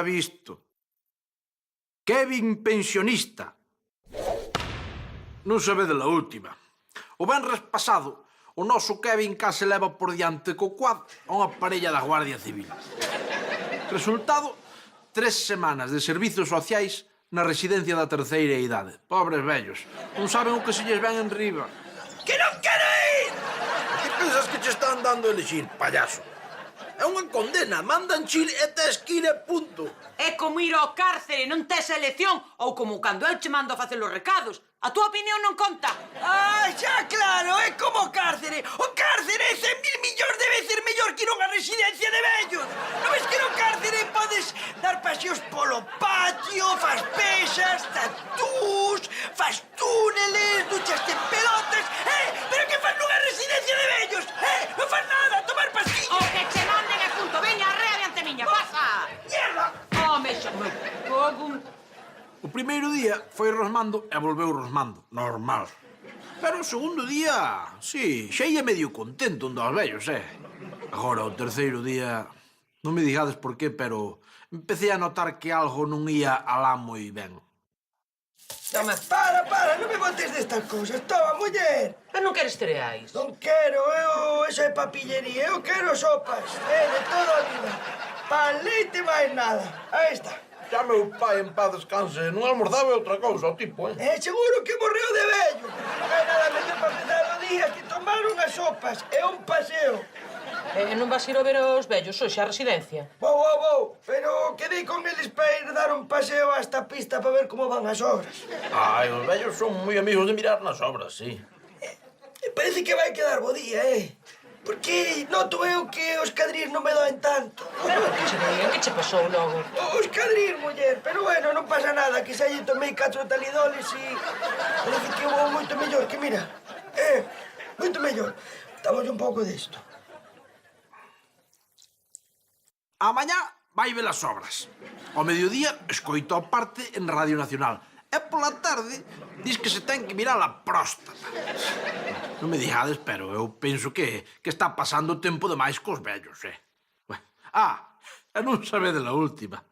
había visto. Kevin pensionista. Non sabedes a última. O venres pasado, o noso Kevin case leva por diante co quad a unha parella da Guardia Civil. Resultado, 3 semanas de servizos sociais na residencia da terceira idade. Pobres vellos, non saben o que se lles ven en riba. Que non quero ir! Que pensas que che están dando a elixir, payaso? É unha condena, mandan chir e tes que ir e punto. É como ir ao cárcere, non tes elección, ou como cando eu che mando a facer os recados. A túa opinión non conta. Ah, xa claro, é como o cárcere. O cárcere é 100.000 millóns de veces mellor que ir a unha residencia de vellos. Non ves que no cárcere podes dar paseos polo patio, fas pesas, tatús, fas túneles, duchas en pelotas. Pero que fas nunha residencia de vellos? Non fas nada, tomar pastillas. O que che manden é punto. Veña, arrea diante miña, pasa. Mierda! Home, xa me fogo. O primeiro día foi rosmando e volveu rosmando, normal. Pero o segundo día, sí, xa ia medio contento un dos vellos, Agora, o terceiro día, non me digades por qué, pero empecé a notar que algo non ia alá moi ben. Toma. Para, non me botes destas cousas. Toma, muller. Mas non queres cereais? Non quero, eso é papillería. Eu quero sopas, de toda a vida. Pan, leite, máis nada. Aí está. Xa meu pai en paz descanse, non almorzaba outra cousa, o tipo, Seguro que morreu de vello. Non hai nada mellor para empezar o día que tomar unhas sopas e un paseo. Non vas ir a ver os vellos hoxe á residencia? Vou. Pero quedei con eles para ir dar un paseo hasta a pista para ver como van as obras. Ai, os vellos son moi amigos de mirar nas obras, sí. Parece que vai quedar bo día, Porque noto eu que os cadrís non me doen tanto. Que che pasou logo? Os cadrís, muller, pero bueno, non pasa nada, que xa lle tomei 4 talidoles e parece que vou moito mellor, que mira, moito mellor. Damos un pouco disto. A mañá vai ver as obras. Ao mediodía escoito a parte en Radio Nacional. E pola tarde dis que se ten que mirar a próstata. Non me digades, pero eu penso que está pasando o tempo demais cos vellos, e non sabedes a última.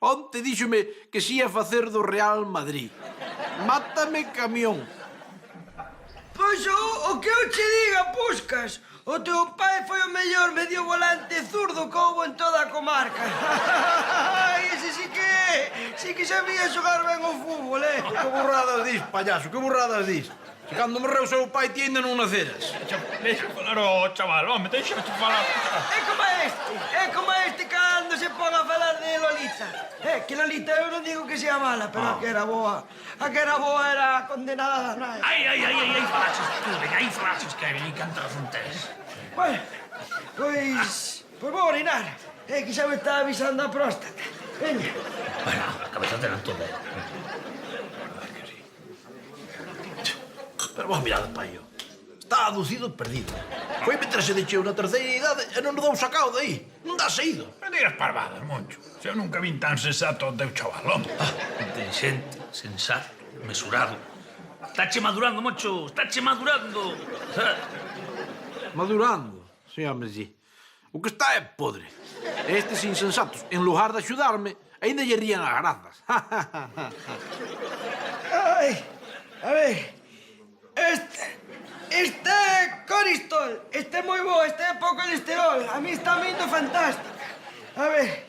Onte díxome que si ia facer do Real Madrid. Mátame camión. Pois o que eu che diga, Puscas, o teu pai foi o mellor medio volante zurdo que houbo en toda a comarca. Ese sí que sabía xogar ben o fútbol, Que burradas dis, payaso, que burradas dis. Se cando morreu seu pai ti ainda non naceras. Deixa falar o chaval, home, deixa-te falar. É como este cando se pon a falar de Lolita. Que Lolita eu non digo que sea mala, pero a que era boa. A que era boa era a condenada da nai. Ai, falaches tú, veña, aí falaches que hai cantas un tes. Bueno, pois vou orinar. Que xa me está avisando a próstata. Veña. Bueno, a cabeza te non toda. Pero vos mirade, paio. Está aducido e perdido. Foi meterse de cheo na terceira idade e non nos dou sacao de aí. Non dá saído. Non digas parvadas, Moncho. Se eu nunca vin tan sensato o teu chaval, home. Inteligente, sensato, mesurado. Estáche madurando, Moncho, estáche madurando. Madurando, sí, home, sí. O que está é podre. Estes insensatos, en lugar de axudarme, ainda lle rían as grazas. Ai, a ver. Este é Coristol. Este é moi bo, este é pouco colesterol. A mí está me indo fantástica. A ver,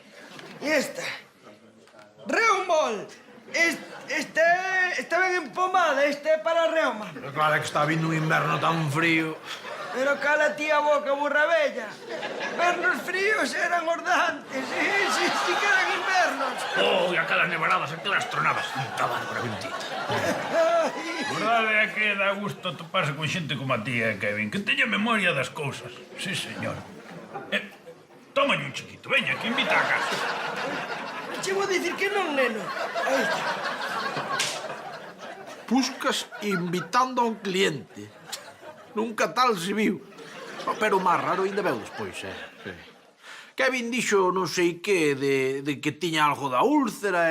e esta? Reumol. Este ben empomada, este é para reuma. Pero claro que está vindo un inverno tan frío. Pero cala ti a boca, burra bella. Vernos fríos eran os de antes, si que eran invernos. Oh, e aquelas nevaradas, aquelas tronadas. Puta bárbara bendita. Verdade é que dá gusto toparse con xente como a ti, Kevin, que teña memoria das cousas. Sí, señor. Tómalle un chiquito, veña, que invita a casa. Che vou dicir que non, neno. Aí está. Puscas invitando a un cliente. Nunca tal se viu. Pero o máis raro ainda veu despois, Sí. Kevin dixo non sei que de que tiña algo da úlcera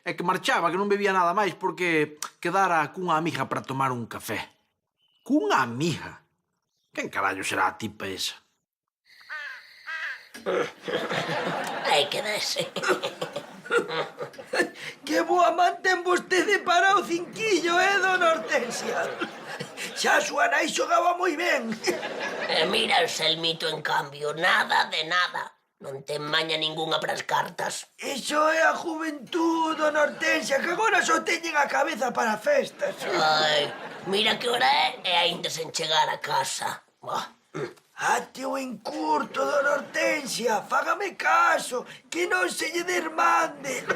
e que marchaba, que non bebía nada máis porque quedara cunha amiga para tomar un café. Cunha amiga? Quen carallo será a tipa esa? Hai que darse. Que boa man ten vostede para o cinquillo, dona Hortensia? Xa a súa nai xogaba moi ben. E mira el Selmito, en cambio, nada de nada. Non ten maña ningunha pras cartas. Iso é a juventud, dona Hortensia, que agora só teñen a cabeza para festas. Ai, mira que hora é e aínda sen chegar a casa. Buah. Ate o encurto, dona Hortensia, fágame caso, que non se lle desmande.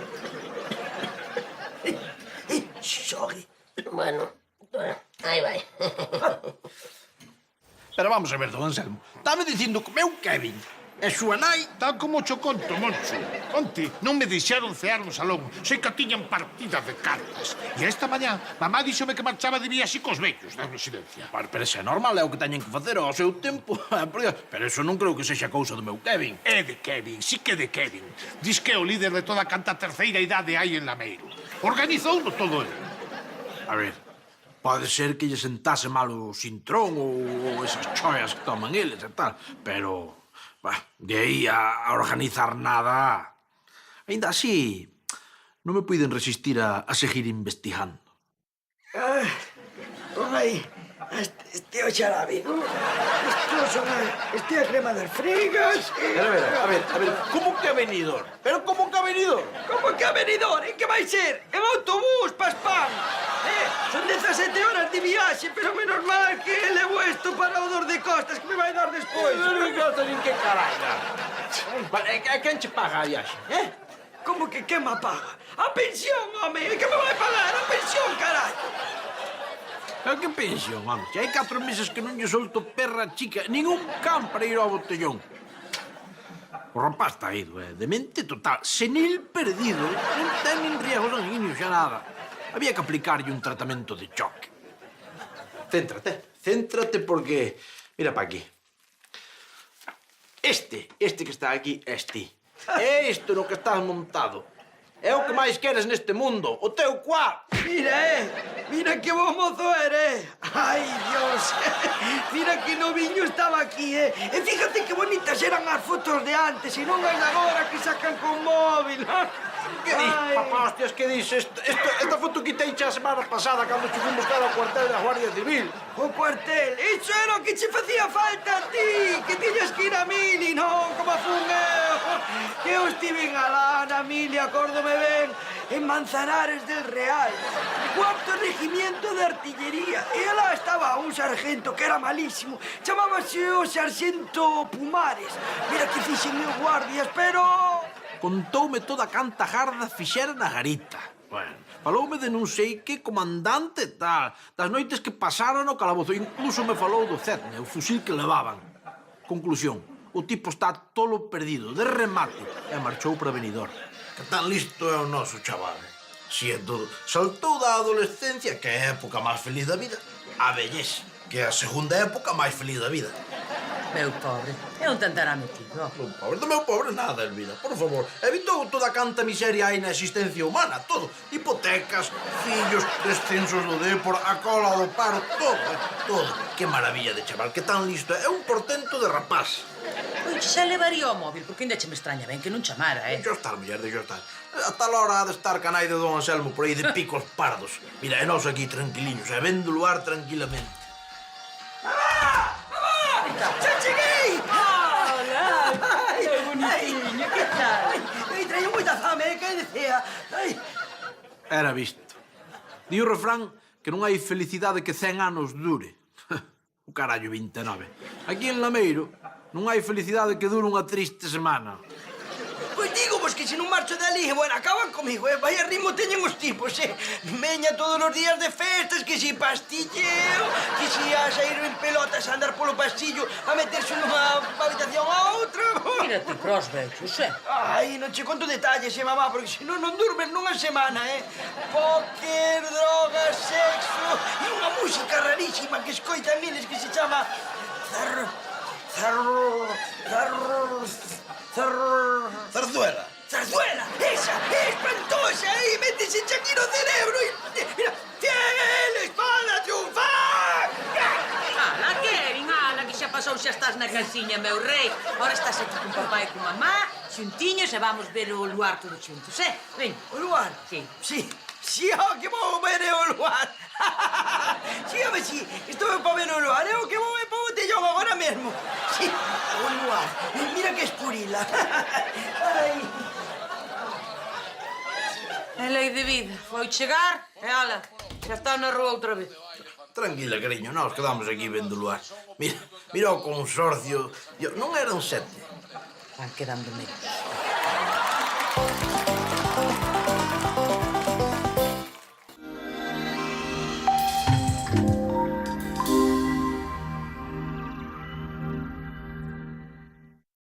Xogue. Bueno, aí vai. Pero vamos a ver, don Anselmo. Estame dicindo que meu Kevin e súa nai... Tal como cho conto, Moncho. Onte non me deixaron cear no salón. Sei que tiñan partida de cartas. E esta mañá, mamá díxome que marchaba de viaxe cos vellos da residencia. Pero isso é normal, é o que teñen que facer ao seu tempo. Pero eso non creo que sexa cousa do meu Kevin. É de Kevin, sí que é de Kevin. Diz que é o líder de toda a canta terceira idade hai en Lameiro. Organizouno todo ele. A ver, pode ser que lle sentase mal o sintrón ou esas choias que toman eles e tal, pero... Bah, de aí a organizar nada... Ainda así, non me puiden resistir a seguir investigando. Pon aí, este o xarabe, non? Este é a crema das frigas. A ver, como que ha venido? Pero como que ha venido? Como que a venidor? En que vai ser? En autobús, Paspán. Son 17 horas de viaxe, pero menos mal que levo esto para o dor de costas que me vai dar despois. Non nin que caralho. A quen che paga a viaxe, Como que me paga? A pensión, home! Que me vai pagar? A pensión, caralho! Pero que pensión, home? Se hai 4 meses que non lle solto perra chica, nin un can para ir ao botellón. O rapaz está ido, demente total, senil perdido, non ten nin riesgo sanguíneo xa nada. Había que aplicarlle un tratamento de choque. Céntrate porque... Mira pa aquí. Este que está aquí é ti. É isto no que estás montado. É o que máis queres neste mundo, o teu cuá. Mira, mira que bo mozo eres. Ai, Dios. Mira que noviño estaba aquí, E fíjate que bonitas eran as fotos de antes e non as de agora que sacan con móvil. Que dis, papá, hostias, que dis? Esta foto quitei xa a semana pasada cando che fui buscar ao cuartel da Guardia Civil. O cuartel, iso era o que che facía falta a ti, que tiñas que ir a Mili, non como fun eu. Que eu estive alá na Mili, acórdome ben, en Manzanares del Real, cuarto regimiento de artillería. E alá estaba un sargento que era malísimo, chamábase o sargento Pumares. Mira que fixen meus guardias, pero... Contoume toda a canta garda fixera na garita. Bueno, faloume de non sei que comandante tal, das noites que pasaron no calabozo. Incluso me falou do Zetne, o fusil que levaban. Conclusión, o tipo está tolo perdido, de remate, e marchou para Benidorm. Que tan listo é o noso chaval. Si é todo. Saltou da adolescencia, que é a época máis feliz da vida, a vellez, que é a segunda época máis feliz da vida. Meu pobre, é un tantará metido. Do meu pobre nada, Elvira, por favor. Evitou toda a canta miseria aí na existencia humana, todo. Hipotecas, fillos, descensos do Dépor, a cola do paro, todo. Que maravilla de chaval, que tan listo. É un portento de rapaz. Pois xa levaría o móvil, porque ainda che me extraña ben que non chamara, Deixo estar, muller, deixo estar. A tal hora ha de estar canai de don Anselmo por aí de picos pardos. Mira, e nós aquí tranquiliños, vendo o lugar tranquilamente. ¡Ya cheguei! Hola! Ai, Que bonitinho, que tal? Ai, traía moita fame, que decía? Ai. Era visto. Di o refrán que non hai felicidade que 100 anos dure. O carallo 29. Aquí en Lameiro non hai felicidade que dure unha triste semana. Pois digo, vos que se non marcho dali, bueno, acaban comigo, vaya ritmo teñen os tipos, Meña todos os días de festas, que si pastilleo, que si a sair en pelotas a andar polo pasillo, a meterse nunha habitación a outra. Mírate pros vellos, Ai, non che conto detalles, mamá, porque senón non durmes nunha semana, Póker, drogas, sexo e unha música rarísima que escoitan eles que se chama... Zarzuela. ¡Zarzuela! ¡Esa! ¡Es espantosa! ¡Y métese aquí no cerebro! Y... ¡Mira! ¡Fiel! ¡Espada triunfar! Ala, Kevin, ala, que xa pasou, xa estás na calciña, meu rei. Ahora estás aquí con papá e con mamá xuntiños e vamos ver o luar todos xuntos, Ven. O luar? Sí. Sí. Sí, que vou ver o luar. Sí, home, sí. Estou para ver o luar. Eu que vou ver para o botellón agora mesmo. Sí, o luar. Mira que escurila. Ai. É lei de vida. Foi chegar e, ala, xa está na rúa outra vez. Tranquila, cariño, nós quedamos aquí vendo o luar. Mira o consorcio. Non eran 7. Van quedando menos.